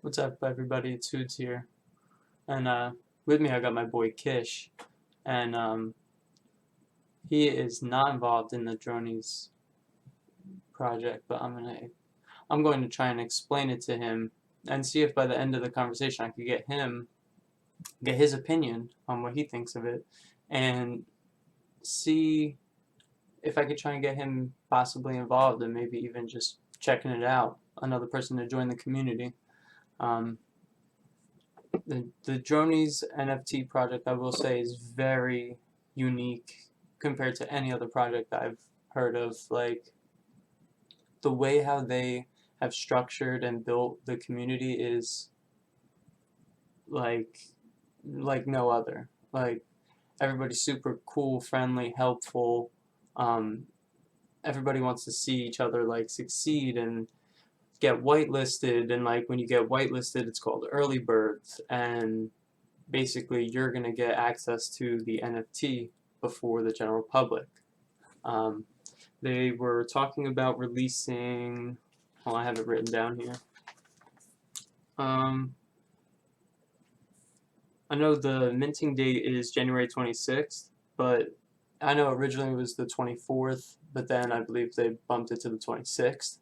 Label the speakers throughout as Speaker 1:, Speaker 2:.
Speaker 1: What's up, everybody? It's Hudes here, and with me I got my boy Kish, and he is not involved in the Dronies project, but I'm going to try and explain it to him and see if by the end of the conversation I could get his opinion on what he thinks of it, and see if I could try and get him possibly involved and maybe even just checking it out, another person to join the community. Um, the Dronies NFT project, I will say, is very unique compared to any other project I've heard of. Like, the way how they have structured and built the community is like no other. Like, everybody's super cool, friendly, helpful. Um, Everybody wants to see each other like succeed and get whitelisted, and like when you get whitelisted, it's called early birds, and basically you're going to get access to the NFT before the general public. Um, they were talking about releasing, well, I have it written down here. I know the minting date is January 26th, but I know originally it was the 24th, but then I believe they bumped it to the 26th.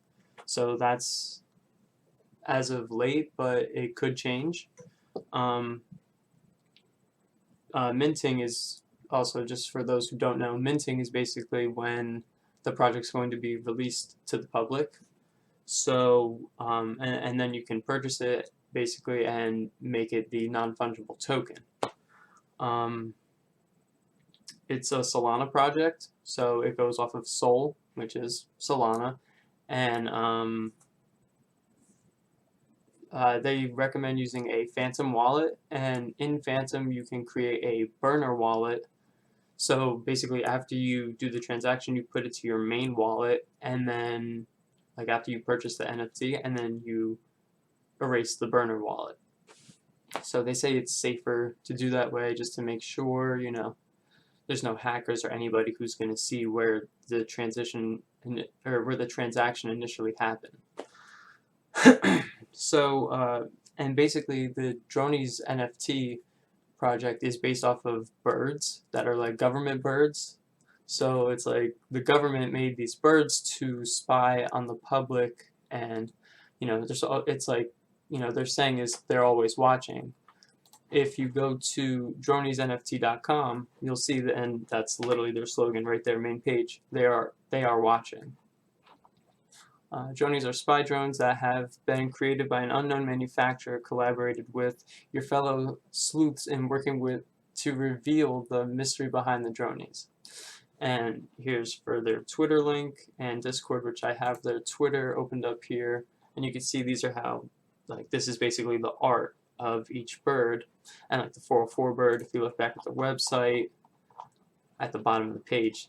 Speaker 1: So that's as of late, but it could change. Um, Minting is also, just for those who don't know, minting is basically when the project's going to be released to the public. So, and then you can purchase it basically and make it the non-fungible token. Um, it's a Solana project, so it goes off of Sol, which is Solana, and they recommend using a Phantom wallet, and in Phantom you can create a burner wallet. So basically, after you do the transaction, you put it to your main wallet, and then, like, after you purchase the NFT, and then you erase the burner wallet. So they say it's safer to do that way, just to make sure, there's no hackers or anybody who's going to see where the where the transaction initially happened. So, and basically, the Dronies NFT project is based off of birds that are like government birds. So it's like the government made these birds to spy on the public, and it's like, they're saying is they're always watching. If you go to droniesnft.com, you'll see that, and that's literally their slogan right there, main page. They are watching. Dronies are spy drones that have been created by an unknown manufacturer, collaborated with your fellow sleuths in working with to reveal the mystery behind the Dronies. And here's for their Twitter link and Discord, which I have their Twitter opened up here, and you can see these are how, like, this is basically the art of each bird, and like the 404 bird, if you look back at the website, at the bottom of the page,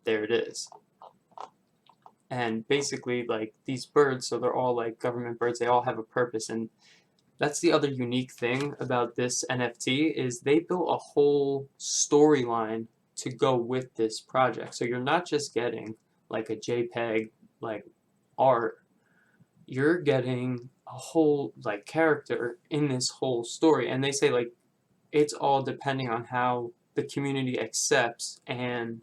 Speaker 1: there it is. And basically, like, these birds, so they're all like government birds, they all have a purpose, and that's the other unique thing about this NFT is they built a whole storyline to go with this project. So you're not just getting like a JPEG, like, art, you're getting a whole, like, character in this whole story. And they say, like, it's all depending on how the community accepts and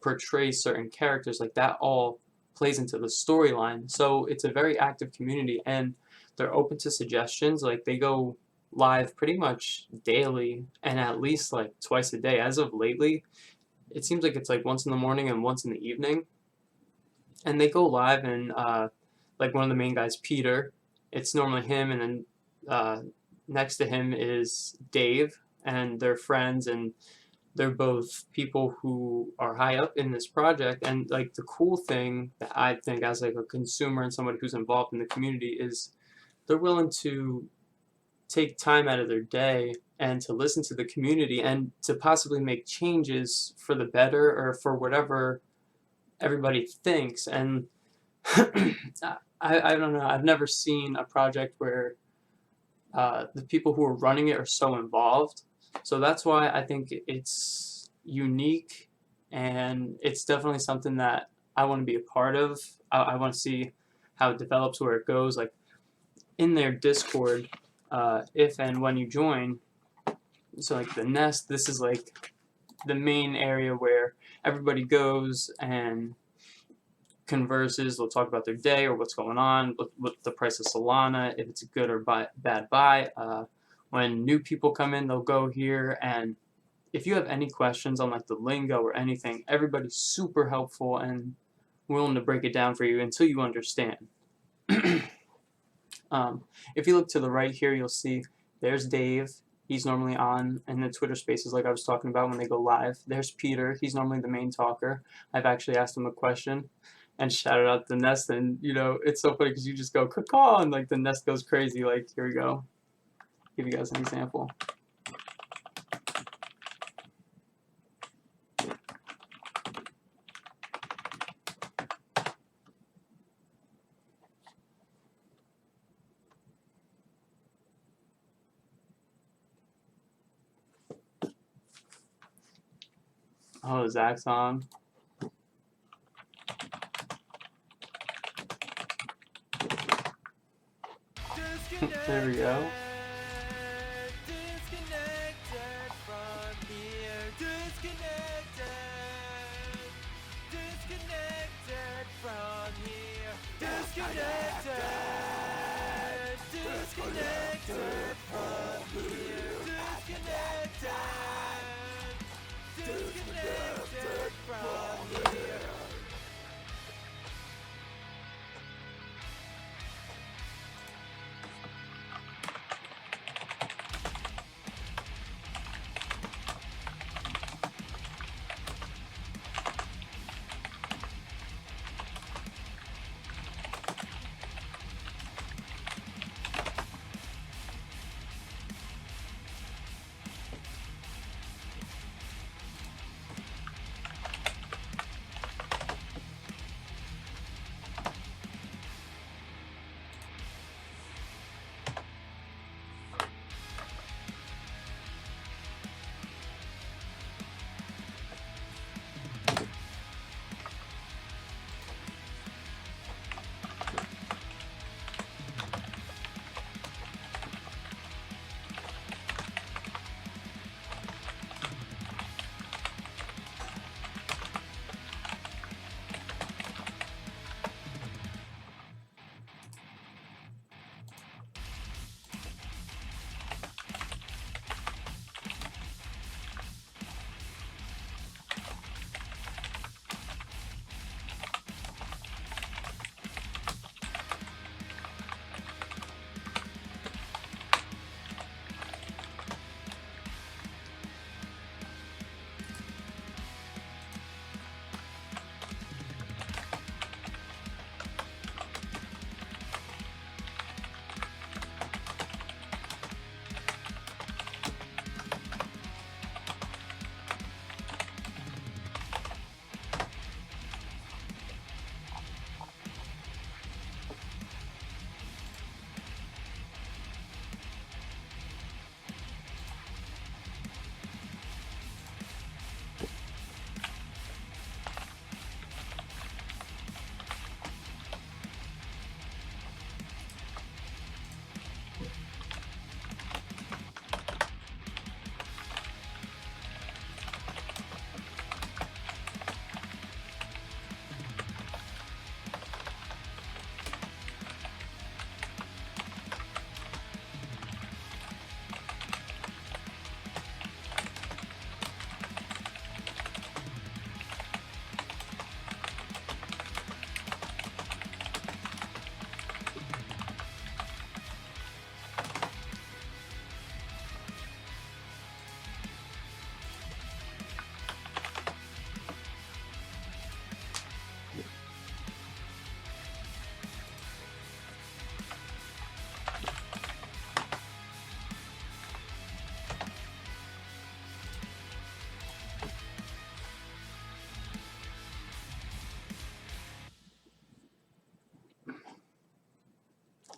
Speaker 1: portrays certain characters. Like, that all plays into the storyline. So it's a very active community, and they're open to suggestions. Like, they go live pretty much daily and at least like twice a day. As of lately, it seems like it's like once in the morning and once in the evening. And they go live, and like, one of the main guys, Peter, it's normally him, and then next to him is Dave, and they're friends, and they're both people who are high up in this project. And like, the cool thing that I think, as like a consumer and somebody who's involved in the community, is they're willing to take time out of their day and to listen to the community and to possibly make changes for the better or for whatever everybody thinks. And I don't know, I've never seen a project where the people who are running it are so involved. So that's why I think it's unique, and it's definitely something that I want to be a part of. I want to see how it develops, where it goes. Like, in their Discord, if and when you join, so like the nest, this is like the main area where everybody goes and converses. They'll talk about their day or what's going on, what the price of Solana, if it's a good or bad buy. When new people come in, they'll go here, and if you have any questions on like the lingo or anything, everybody's super helpful and willing to break it down for you until you understand. If you look to the right here, you'll see there's Dave. He's normally on in the Twitter spaces like I was talking about when they go live. There's Peter. He's normally the main talker. I've actually asked him a question and shouted out the nest, and you know, it's so funny because you just go caw and like the nest goes crazy. Like, here we go. Give you guys an example. Oh, Zach's on. There we go.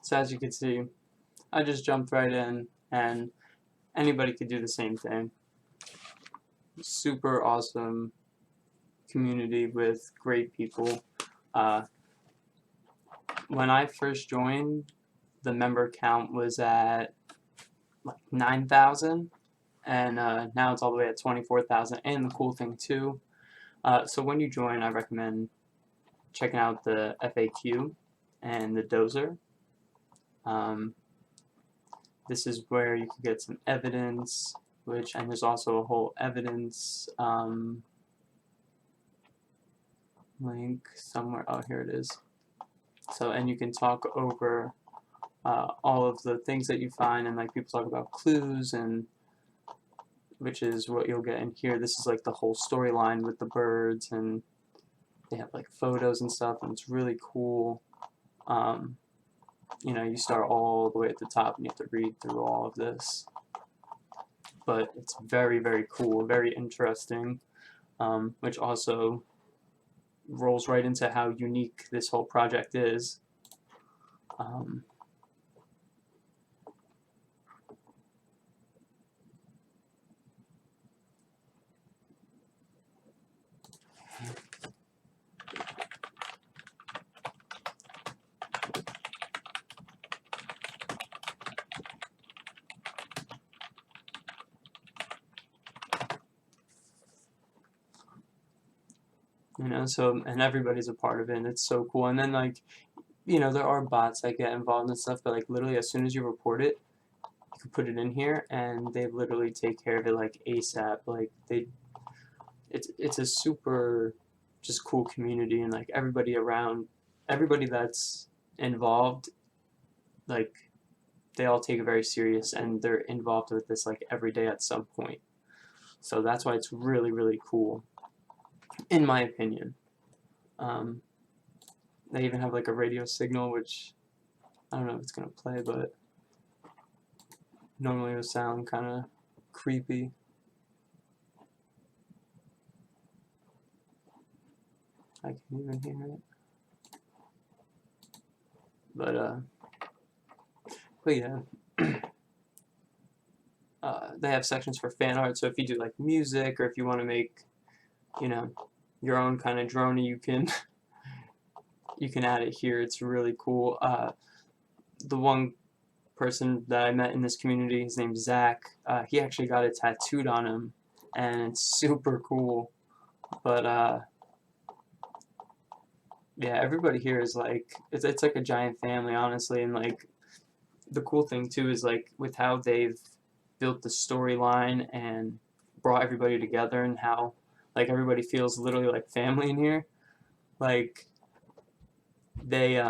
Speaker 1: So as you can see, I just jumped right in, and anybody could do the same thing. Super awesome community with great people. When I first joined, the member count was at like 9,000, and now it's all the way at 24,000. And the cool thing too, so when you join, I recommend checking out the FAQ and the dozer. This is where you can get some evidence, and there's also a whole evidence link somewhere. Oh, here it is. So, and you can talk over all of the things that you find, and like people talk about clues, and which is what you'll get in here. This is like the whole storyline with the birds, and they have like photos and stuff, and it's really cool. You know, you start all the way at the top and you have to read through all of this, but it's very, very cool, very interesting, which also rolls right into how unique this whole project is. You know, so, and everybody's a part of it, and it's so cool. And then, like, you know, there are bots that get involved and stuff, but like literally as soon as you report it, you can put it in here, and they literally take care of it like ASAP. Like it's a super just cool community, and like everybody that's involved, like they all take it very serious, and they're involved with this like every day at some point. So that's why it's really, really cool, in my opinion. They even have like a radio signal, which I don't know if it's gonna play, but normally it would sound kind of creepy. I can even hear it. But yeah. They have sections for fan art, so if you do like music, or if you want to make, you know, your own kind of drone, you can you can add it here. It's really cool. The one person that I met in this community, his name's Zach, he actually got it tattooed on him, and it's super cool. But yeah, everybody here is like, it's like a giant family, honestly. And like the cool thing too is like with how they've built the storyline and brought everybody together, and how like everybody feels literally like family in here. Like they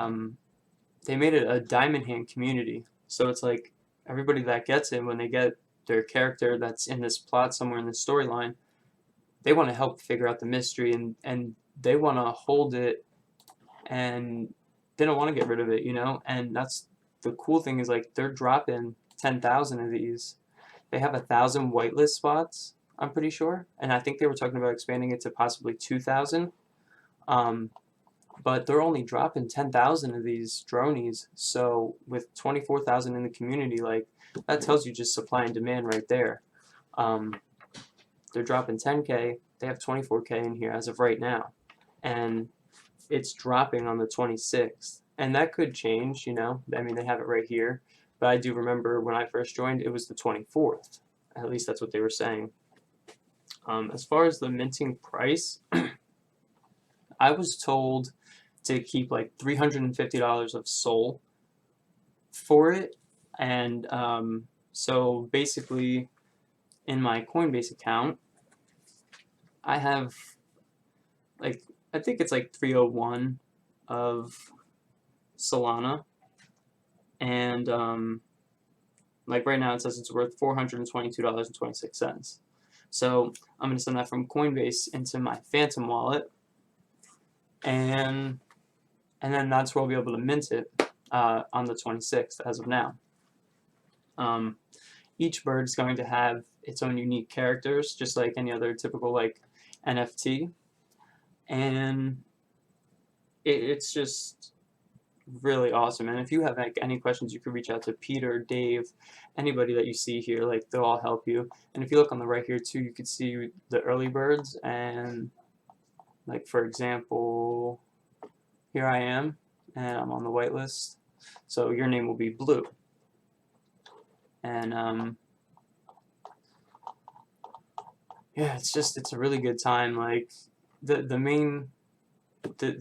Speaker 1: made it a diamond hand community, so it's like everybody that gets in, when they get their character that's in this plot somewhere in the storyline, they want to help figure out the mystery, and they want to hold it, and they don't want to get rid of it, you know. And that's the cool thing, is like they're dropping 10,000 of these. They have 1,000 whitelist spots, I'm pretty sure, and I think they were talking about expanding it to possibly 2,000. But they're only dropping 10,000 of these Dronies, so with 24,000 in the community, like that tells you just supply and demand right there. They're dropping 10K, they have 24K in here as of right now, and it's dropping on the 26th, and that could change, you know. I mean, they have it right here, but I do remember when I first joined, it was the 24th. At least that's what they were saying. As far as the minting price, I was told to keep like $350 of SOL for it, and so basically in my Coinbase account, I have like, I think it's like 301 of Solana, and like right now it says it's worth $422.26. So I'm going to send that from Coinbase into my Phantom wallet, and then that's where I'll be able to mint it on the 26th as of now. Each bird is going to have its own unique characters, just like any other typical like NFT, and it's just really awesome. And if you have like any questions, you can reach out to Peter, Dave, anybody that you see here. Like they'll all help you. And if you look on the right here too, you can see the early birds, and like for example, here I am, and I'm on the whitelist. So your name will be Blue. And yeah, it's a really good time. Like the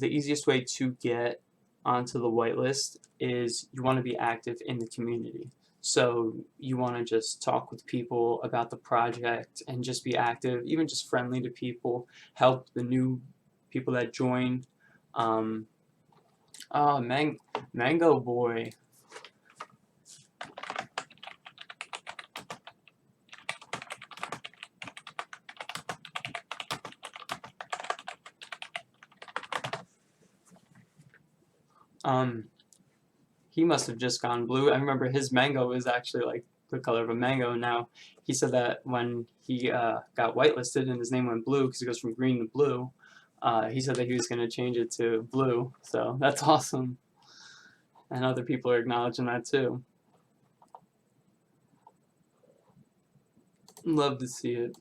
Speaker 1: easiest way to get onto the whitelist is you want to be active in the community. So you want to just talk with people about the project and just be active, even just friendly to people, help the new people that join. Oh, Mango Boy. He must have just gone blue. I remember his mango is actually like the color of a mango now. He said that when he got whitelisted and his name went blue because it goes from green to blue, he said that he was going to change it to blue. So that's awesome. And other people are acknowledging that too. Love to see it.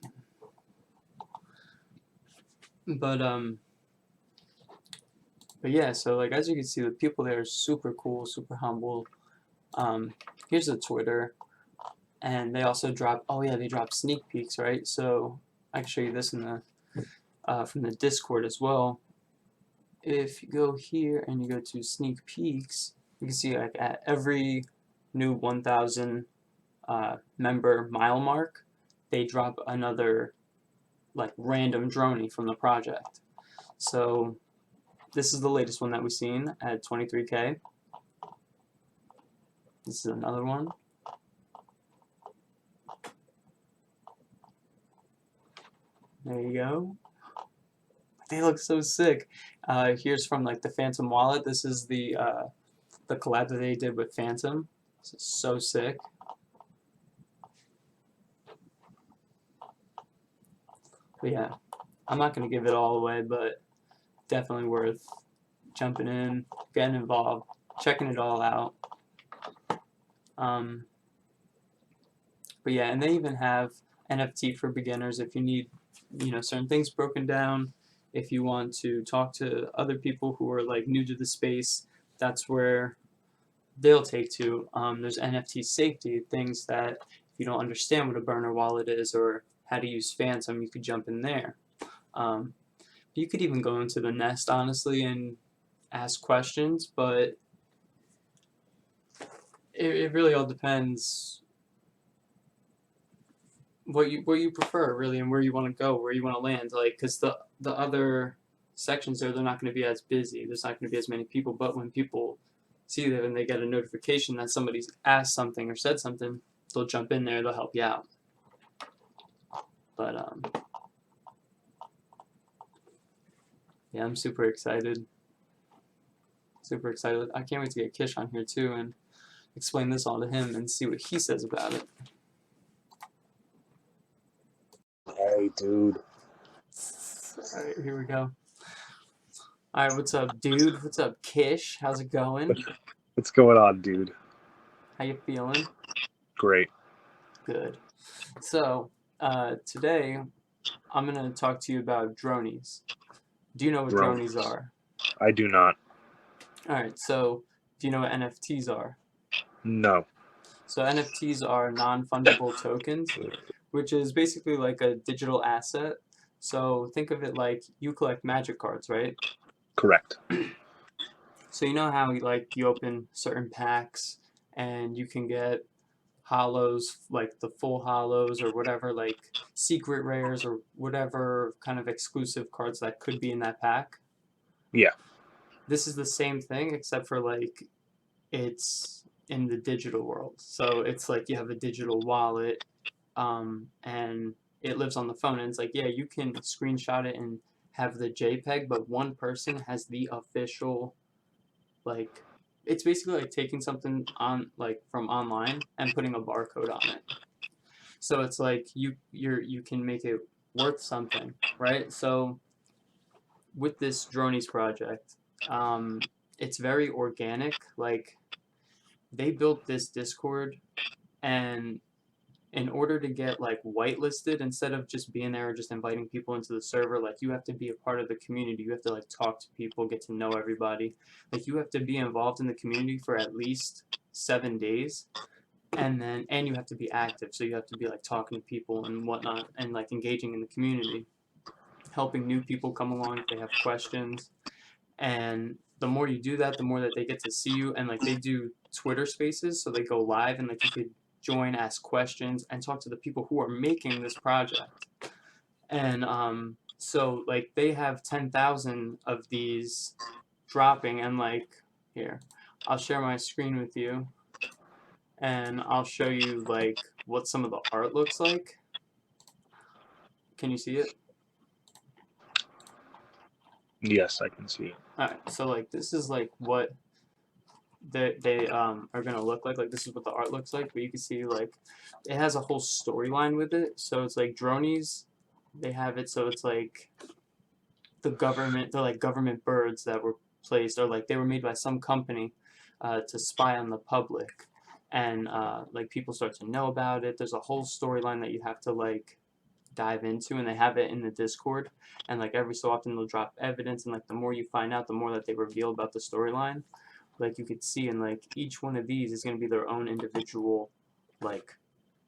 Speaker 1: But yeah, so like as you can see, the people there are super cool, super humble. Here's the Twitter, and they also drop. Oh yeah, they drop sneak peeks, right? So I can show you this in the from the Discord as well. If you go here and you go to sneak peeks, you can see like at every new 1,000 member mile mark, they drop another like random droney from the project. So this is the latest one that we've seen at 23K. This is another one. There you go. They look so sick. Here's from like the Phantom wallet. This is the collab that they did with Phantom. This is so sick. But yeah, I'm not gonna give it all away, but definitely worth jumping in, getting involved, checking it all out. But yeah, and they even have NFT for beginners if you need, certain things broken down. If you want to talk to other people who are like new to the space, that's where they'll take to. There's NFT safety, things that if you don't understand what a burner wallet is or how to use Phantom, you could jump in there. You could even go into the Nest, honestly, and ask questions, but it really all depends what you prefer, really, and where you want to go, where you want to land. Like, because the other sections there, they're not going to be as busy. There's not going to be as many people. But when people see that and they get a notification that somebody's asked something or said something, they'll jump in there. They'll help you out. But yeah, I'm super excited. Super excited. I can't wait to get Kish on here too and explain this all to him and see what he says about it.
Speaker 2: Hey, dude.
Speaker 1: Alright, here we go. Alright, what's up, dude? What's up, Kish? How's it going?
Speaker 2: What's going on, dude?
Speaker 1: How you feeling?
Speaker 2: Great.
Speaker 1: Good. So, today, I'm going to talk to you about Dronies. Do you know what Dronies are?
Speaker 2: I do not.
Speaker 1: Alright, so, do you know what NFTs are?
Speaker 2: No.
Speaker 1: So, NFTs are non-fungible tokens, which is basically like a digital asset. So, think of it like you collect magic cards, right?
Speaker 2: Correct.
Speaker 1: So, you know how you open certain packs and you can get hollows, like the full hollows or whatever, like secret rares or whatever kind of exclusive cards that could be in that pack.
Speaker 2: Yeah.
Speaker 1: This is the same thing except for like it's in the digital world. So it's like you have a digital wallet, and it lives on the phone. And it's like, yeah, you can screenshot it and have the JPEG, but one person has the official, like, it's basically like taking something on like from online and putting a barcode on it. So it's like you can make it worth something, right? So with this Dronies project, it's very organic. Like they built this Discord, and in order to get like whitelisted, instead of just being there or just inviting people into the server, like you have to be a part of the community. You have to like talk to people, get to know everybody. Like you have to be involved in the community for at least 7 days, and you have to be active. So you have to be like talking to people and whatnot, and like engaging in the community, helping new people come along if they have questions. And the more you do that, the more that they get to see you. And like they do Twitter Spaces, so they go live, and like you could join, ask questions, and talk to the people who are making this project. And so like they have 10,000 of these dropping, and like here, I'll share my screen with you, and I'll show you like what some of the art looks like. Can you see it?
Speaker 2: Yes, I can see it.
Speaker 1: All right, so like this is like what they are gonna look like. Like this is what the art looks like, but you can see like it has a whole storyline with it. So it's like Dronies, they have it so it's like the government, they're like government birds that were placed, or like they were made by some company to spy on the public, and like people start to know about it. There's a whole storyline that you have to like dive into, and they have it in the Discord, and like every so often they'll drop evidence, and like the more you find out, the more that they reveal about the storyline. Like you could see, and like each one of these is going to be their own individual like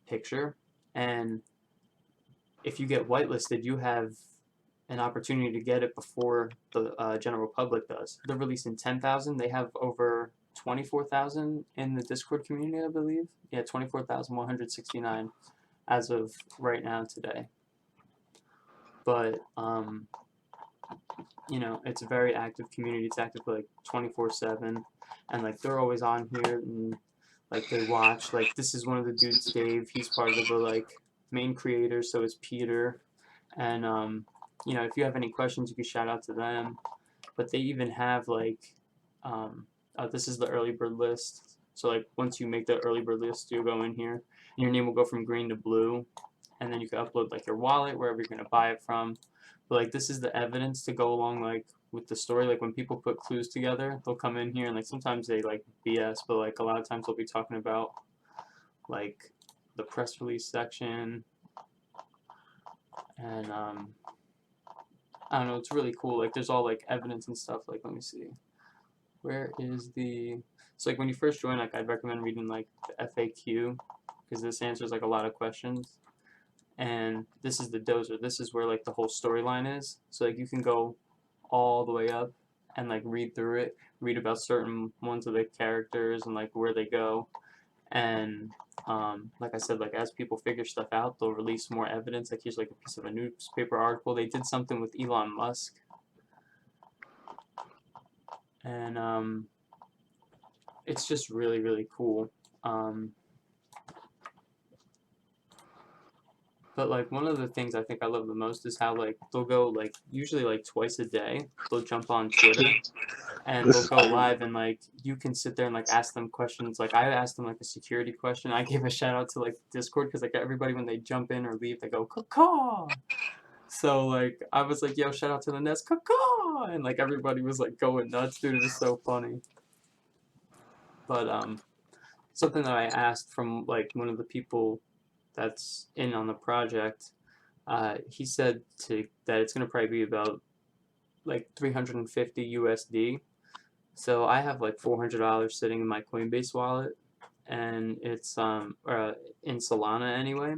Speaker 1: picture, and if you get whitelisted, you have an opportunity to get it before the general public does. They're releasing 10,000. They have over 24,000 in the Discord community, I believe. Yeah, 24,169 as of right now today. But you know, it's a very active community. It's active like 24/7, and like they're always on here, and like they watch. Like this is one of the dudes, Dave. He's part of the like main creators. So is Peter, and you know, if you have any questions, you can shout out to them. But they even have like this is the early bird list. So like once you make the early bird list, you'll go in here, and your name will go from green to blue, and then you can upload like your wallet, wherever you're gonna buy it from. But like this is the evidence to go along like with the story. Like when people put clues together, they'll come in here, and like sometimes they like BS, but like a lot of times they'll be talking about like the press release section, and I don't know, it's really cool. Like there's all like evidence and stuff. Like let me see, where is the, so like when you first join, like I'd recommend reading like the FAQ, because this answers like a lot of questions. And this is the dozer. This is where like the whole storyline is. So like you can go all the way up and like read through it, read about certain ones of the characters and like where they go. And like I said, like as people figure stuff out, they'll release more evidence. Like here's like a piece of a newspaper article. They did something with Elon Musk, and it's just really really cool. But like one of the things I think I love the most is how like they'll go like usually like twice a day. They'll jump on Twitter, and
Speaker 2: This
Speaker 1: they'll
Speaker 2: is
Speaker 1: go
Speaker 2: cool.
Speaker 1: live, and like you can sit there and like ask them questions. Like I asked them like a security question. I gave a shout out to like Discord, because like everybody when they jump in or leave, they go caw. So like I was like, yo, shout out to the Nest, caw, and like everybody was like going nuts, dude. It was so funny. But something that I asked from like one of the people that's in on the project, he said that it's gonna probably be about like 350 USD. So I have like $400 sitting in my Coinbase wallet, and it's in Solana anyway.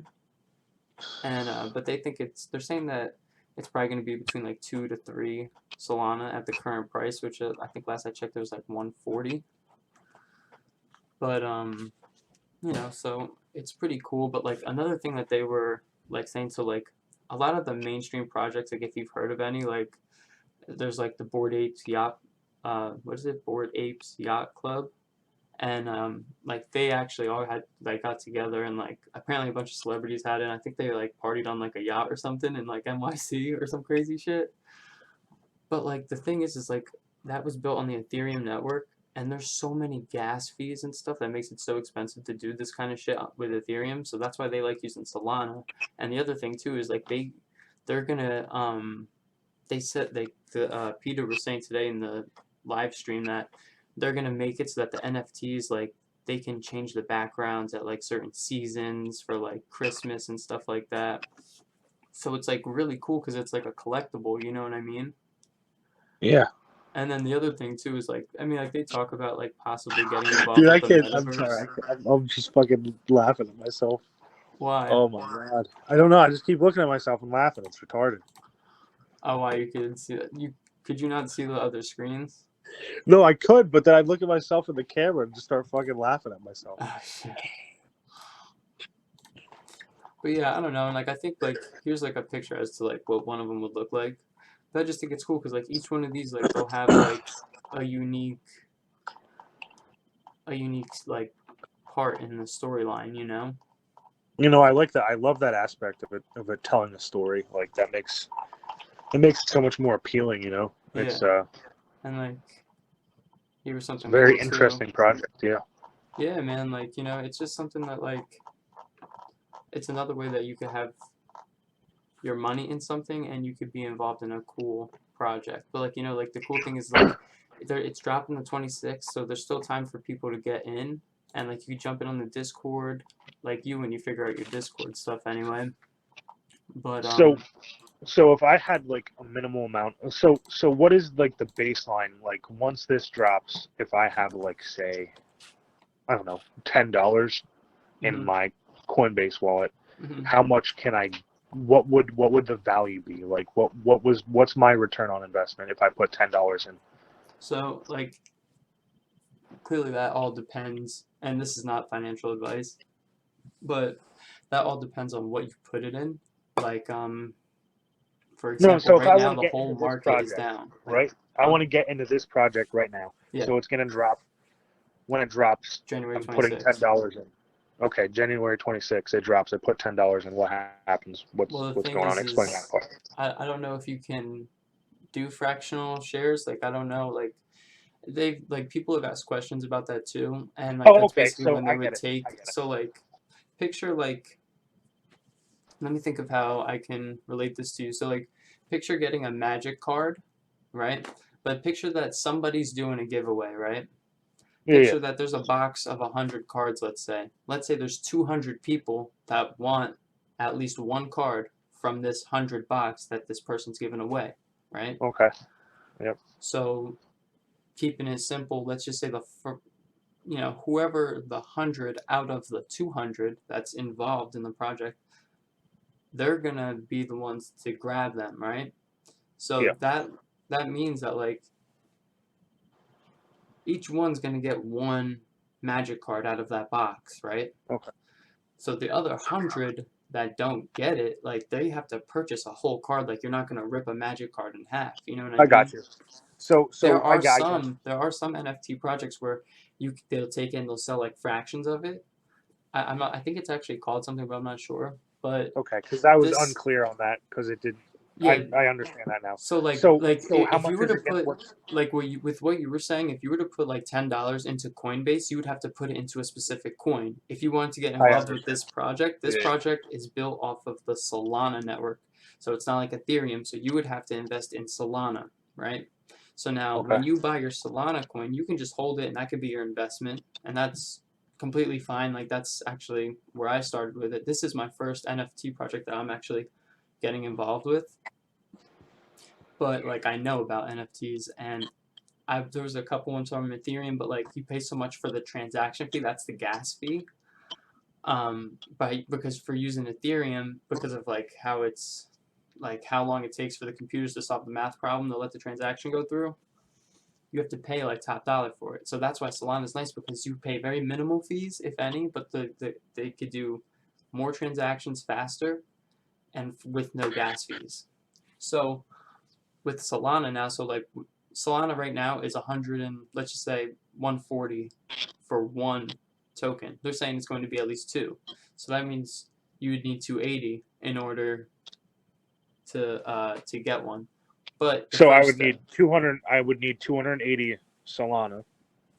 Speaker 1: And but they think they're saying that it's probably going to be between like 2 to 3 Solana at the current price, which I think last I checked it was like 140. But you know, so it's pretty cool. But like another thing that they were like saying, so like a lot of the mainstream projects, like if you've heard of any, like there's like the Bored Apes Yacht, what is it, Bored Apes Yacht Club, and like they actually all had like got together, and like apparently a bunch of celebrities had it. And I think they like partied on like a yacht or something in like NYC or some crazy shit. But like the thing is like that was built on the Ethereum network, and there's so many gas fees and stuff that makes it so expensive to do this kind of shit with Ethereum. So that's why they like using Solana. And the other thing too is like they're gonna they said Peter was saying today in the live stream that they're gonna make it so that the NFTs like they can change the backgrounds at like certain seasons for like Christmas and stuff like that. So it's like really cool because it's like a collectible, you know what I mean?
Speaker 2: Yeah.
Speaker 1: And then the other thing too is like, I mean, like they talk about like possibly getting involved
Speaker 2: Dude,
Speaker 1: with
Speaker 2: I
Speaker 1: the
Speaker 2: can't. I'm sorry.
Speaker 1: metaverse.
Speaker 2: I'm just fucking laughing at myself.
Speaker 1: Why?
Speaker 2: Oh my god. I don't know. I just keep looking at myself and laughing. It's retarded.
Speaker 1: Oh, why you could see that? Could you not see the other screens?
Speaker 2: No, I could, but then I'd look at myself in the camera and just start fucking laughing at myself.
Speaker 1: Oh shit. But yeah, I don't know. And like I think like here's like a picture as to like what one of them would look like. But I just think it's cool because like each one of these like they'll have like a unique like part in the storyline, you know?
Speaker 2: You know, I like that. I love that aspect of it telling a story. Like that makes it so much more appealing. You know,
Speaker 1: Yeah.
Speaker 2: it's
Speaker 1: And like here was
Speaker 2: a
Speaker 1: something
Speaker 2: very
Speaker 1: cool too.
Speaker 2: interesting project. Yeah.
Speaker 1: Yeah, man, like, you know, it's just something that like it's another way that you could have your money in something and you could be involved in a cool project. But like, you know, like the cool thing is like it's dropping the 26th, so there's still time for people to get in and like you jump in on the Discord like you when you figure out your Discord stuff anyway. But
Speaker 2: So if I had like a minimal amount, so what is like the baseline? Like once this drops, if I have like say, I don't know, $10 in
Speaker 1: mhm,
Speaker 2: my Coinbase wallet,
Speaker 1: mhm.
Speaker 2: how much can I? What would the value be? Like what's my return on investment if I put $10 in?
Speaker 1: So like clearly that all depends and this is not financial advice, but that all depends on what you put it in. Like for
Speaker 2: No,
Speaker 1: example,
Speaker 2: so if
Speaker 1: right
Speaker 2: I
Speaker 1: now
Speaker 2: want to
Speaker 1: the
Speaker 2: get
Speaker 1: whole
Speaker 2: into this
Speaker 1: market is
Speaker 2: project,
Speaker 1: down. Like,
Speaker 2: right? I
Speaker 1: huh?
Speaker 2: want to get into this project right now.
Speaker 1: Yeah,
Speaker 2: So it's gonna drop. When it drops,
Speaker 1: January
Speaker 2: I'm putting ten
Speaker 1: 26th.
Speaker 2: dollars in. Okay, January 26th, it drops. I put $10 in. What happens?
Speaker 1: Well, the
Speaker 2: What's
Speaker 1: thing
Speaker 2: going on? Explain that
Speaker 1: is
Speaker 2: part.
Speaker 1: I don't know if you can do fractional shares. Like, I don't know. Like, they've, like, people have asked questions about that too. And, like,
Speaker 2: Oh,
Speaker 1: that's
Speaker 2: okay.
Speaker 1: basically
Speaker 2: So
Speaker 1: when they
Speaker 2: I get
Speaker 1: would
Speaker 2: it. I
Speaker 1: take,
Speaker 2: get it.
Speaker 1: so, like, picture, like, let me think of how I can relate this to you. So, like, picture getting a magic card, right? But picture that somebody's doing a giveaway, right?
Speaker 2: Yeah, yeah.
Speaker 1: Picture that there's a box of 100 cards, let's say. Let's say there's 200 people that want at least one card from this 100 box that this person's giving away, right?
Speaker 2: Okay. Yep.
Speaker 1: So, keeping it simple, let's just say whoever the 100 out of the 200 that's involved in the project, they're going to be the ones to grab them, right? So
Speaker 2: Yeah.
Speaker 1: that means that like each one's going to get one magic card out of that box, right?
Speaker 2: Okay.
Speaker 1: So the other 100 that don't get it, like they have to purchase a whole card. Like you're not gonna rip a magic card in half. You know what I
Speaker 2: I
Speaker 1: mean?
Speaker 2: got you. So
Speaker 1: There
Speaker 2: so
Speaker 1: are
Speaker 2: I got you.
Speaker 1: some NFT projects where they'll take in they'll sell like fractions of it. I'm not. I think it's actually called something, but I'm not sure. But
Speaker 2: Okay, because I was
Speaker 1: this,
Speaker 2: unclear on that because it did.
Speaker 1: yeah.
Speaker 2: I understand that now.
Speaker 1: So
Speaker 2: So how
Speaker 1: if you
Speaker 2: much
Speaker 1: were
Speaker 2: is
Speaker 1: to
Speaker 2: it gonna?
Speaker 1: put
Speaker 2: What's
Speaker 1: like with what you were saying, if you were to put like $10 into Coinbase, you would have to put it into a specific coin. If you wanted to get
Speaker 2: I
Speaker 1: involved with
Speaker 2: understand.
Speaker 1: this
Speaker 2: Yeah.
Speaker 1: project is built off of the Solana network. So it's not like Ethereum. So you would have to invest in Solana, right? So now
Speaker 2: Okay.
Speaker 1: when you buy your Solana coin, you can just hold it and that could be your investment. And that's completely fine. Like that's actually where I started with it. This is my first NFT project that I'm actually getting involved with, but like I know about NFTs and there was a couple ones on Ethereum, but like you pay so much for the transaction fee, that's the gas fee. Because for using Ethereum, because of like how it's like how long it takes for the computers to solve the math problem to let the transaction go through, you have to pay like top dollar for it. So that's why Solana is nice because you pay very minimal fees, if any, but they could do more transactions faster and with no gas fees. So with Solana now, so like Solana right now is 100 and let's just say 140 for one token. They're saying it's going to be at least two. So that means you would need 280 in order to get one. But the
Speaker 2: So I
Speaker 1: first
Speaker 2: would need
Speaker 1: step,
Speaker 2: 200. I would need 280 Solana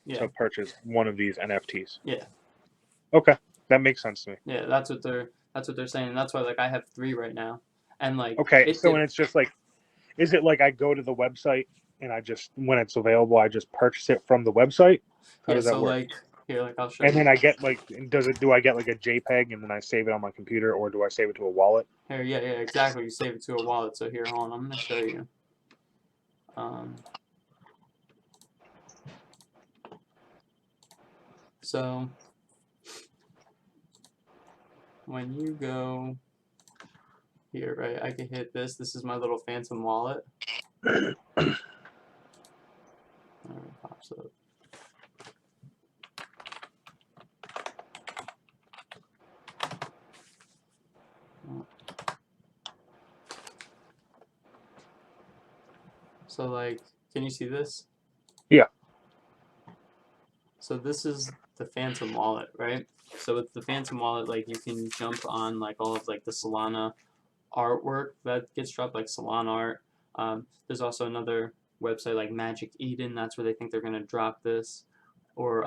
Speaker 1: yeah,
Speaker 2: to purchase one of these NFTs.
Speaker 1: yeah,
Speaker 2: Okay, that makes sense to me.
Speaker 1: yeah. That's what they're saying, and that's why like I have three right now, and like
Speaker 2: Okay,
Speaker 1: it
Speaker 2: so when
Speaker 1: did,
Speaker 2: it's just like, is it like I go to the website and I just when it's available, I just purchase it from the website? How
Speaker 1: yeah.
Speaker 2: does that
Speaker 1: So
Speaker 2: work?
Speaker 1: Here, like I'll show
Speaker 2: And
Speaker 1: you.
Speaker 2: then I get like, do I get like a JPEG and then I save it on my computer, or do I save it to a wallet?
Speaker 1: Here, yeah, exactly. You save it to a wallet. So here, hold on, I'm gonna show you. So when you go here, right, I can hit this. This is my little phantom wallet. There it pops up. So like, can you see this?
Speaker 2: Yeah.
Speaker 1: So this is the Phantom wallet, right? So with the Phantom wallet, like you can jump on like all of like the Solana artwork that gets dropped, like Solana art. There's also another website like Magic Eden. That's where they think they're gonna drop this, or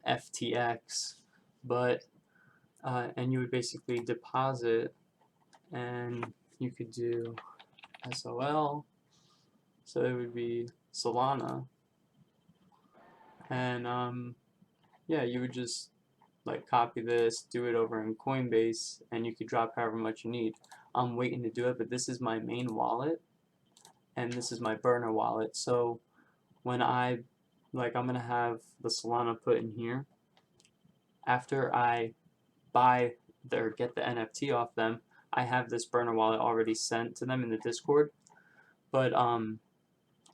Speaker 1: FTX. But and you would basically deposit, and you could do SOL. So it would be Solana, and yeah, you would just like copy this, do it over in Coinbase, and you could drop however much you need. I'm waiting to do it, but this is my main wallet, and this is my burner wallet. So when I'm gonna have the Solana put in here. After I buy or get the NFT off them, I have this burner wallet already sent to them in the Discord. But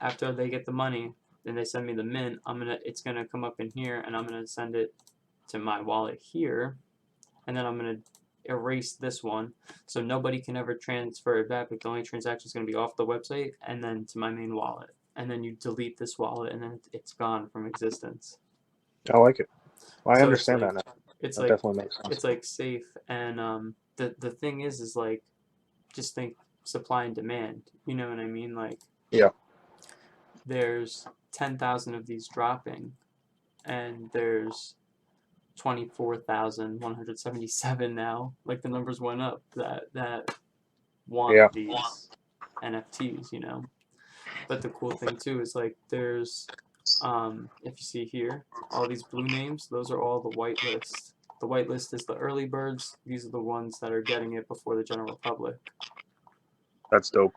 Speaker 1: after they get the money, then they send me the mint. It's gonna come up in here, and I'm gonna send it to my wallet here, and then I'm gonna erase this one, so nobody can ever transfer it back. But the only transaction is gonna be off the website and then to my main wallet, and then you delete this wallet, and then it's gone from existence.
Speaker 2: I like it. Well, I
Speaker 1: So it's
Speaker 2: understand
Speaker 1: like
Speaker 2: that now.
Speaker 1: it's
Speaker 2: That
Speaker 1: like
Speaker 2: definitely makes sense.
Speaker 1: it's like safe, and the thing is like just think supply and demand. You know what I mean? Like
Speaker 2: Yeah.
Speaker 1: there's 10,000 of these dropping, and there's 24,177 now. Like the numbers went up that want
Speaker 2: Yeah.
Speaker 1: these NFTs, you know. But the cool thing too is like there's if you see here, all these blue names, those are all the whitelist. The whitelist is the early birds. These are the ones that are getting it before the general public.
Speaker 2: That's dope.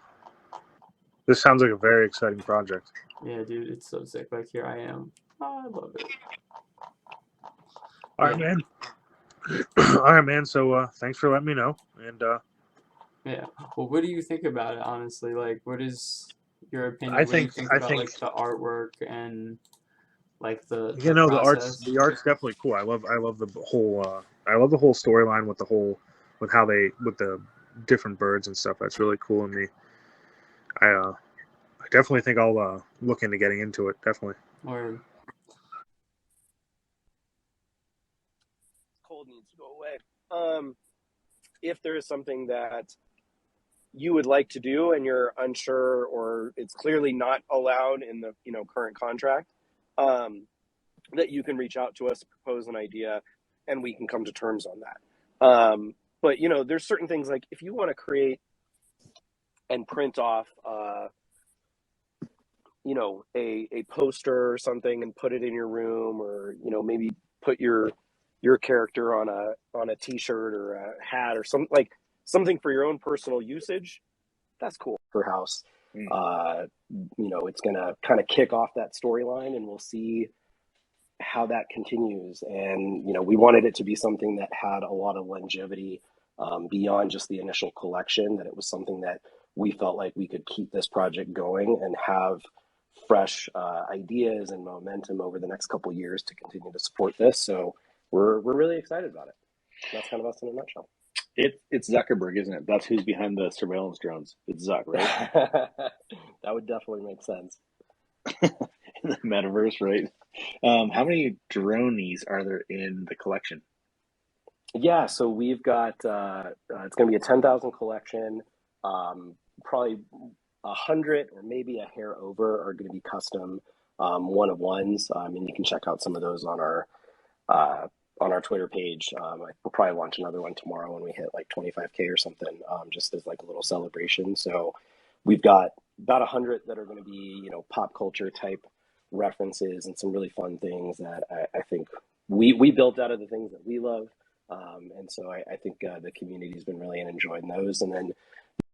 Speaker 2: This sounds like a very exciting project.
Speaker 1: Yeah, dude, it's so sick. Like here I am. Oh, I love it.
Speaker 2: All right,
Speaker 1: Yeah.
Speaker 2: man. All right, man. So thanks for letting me know. And
Speaker 1: Yeah. Well, what do you think about it, honestly? Like, what is your opinion?
Speaker 2: I
Speaker 1: What do you
Speaker 2: think
Speaker 1: think
Speaker 2: I
Speaker 1: about
Speaker 2: think
Speaker 1: like the artwork and like the
Speaker 2: the art's
Speaker 1: process?
Speaker 2: definitely cool. I love the whole storyline with how they with the different birds and stuff. That's really cool in me. I definitely think I'll look into getting into it. Definitely.
Speaker 1: Or
Speaker 3: Cold needs to go away. If there is something that you would like to do and you're unsure, or it's clearly not allowed in the current contract, that you can reach out to us, propose an idea, and we can come to terms on that. But there's certain things, like if you want to create and print off a poster or something and put it in your room, or maybe put your character on a t-shirt or a hat or something for your own personal usage, that's cool for house. It's gonna kind of kick off that storyline, and we'll see how that continues. And we wanted it to be something that had a lot of longevity, beyond just the initial collection, that it was something that we felt like we could keep this project going and have fresh ideas and momentum over the next couple of years to continue to support this. So we're really excited about it. That's kind of us in a nutshell.
Speaker 4: It's Zuckerberg, isn't it? That's who's behind the surveillance drones. It's Zuck, right?
Speaker 3: That would definitely make sense.
Speaker 4: In the metaverse, right? How many Dronies are there in the collection?
Speaker 3: Yeah, so we've got it's going to be a 10,000 collection. Probably 100 or maybe a hair over are going to be custom one of ones, and you can check out some of those on our Twitter page. We'll probably launch another one tomorrow when we hit like 25K or something, just as like a little celebration. So we've got about 100 that are going to be pop culture type references and some really fun things that I think we built out of the things that we love. And so I think the community has been really enjoying those. And then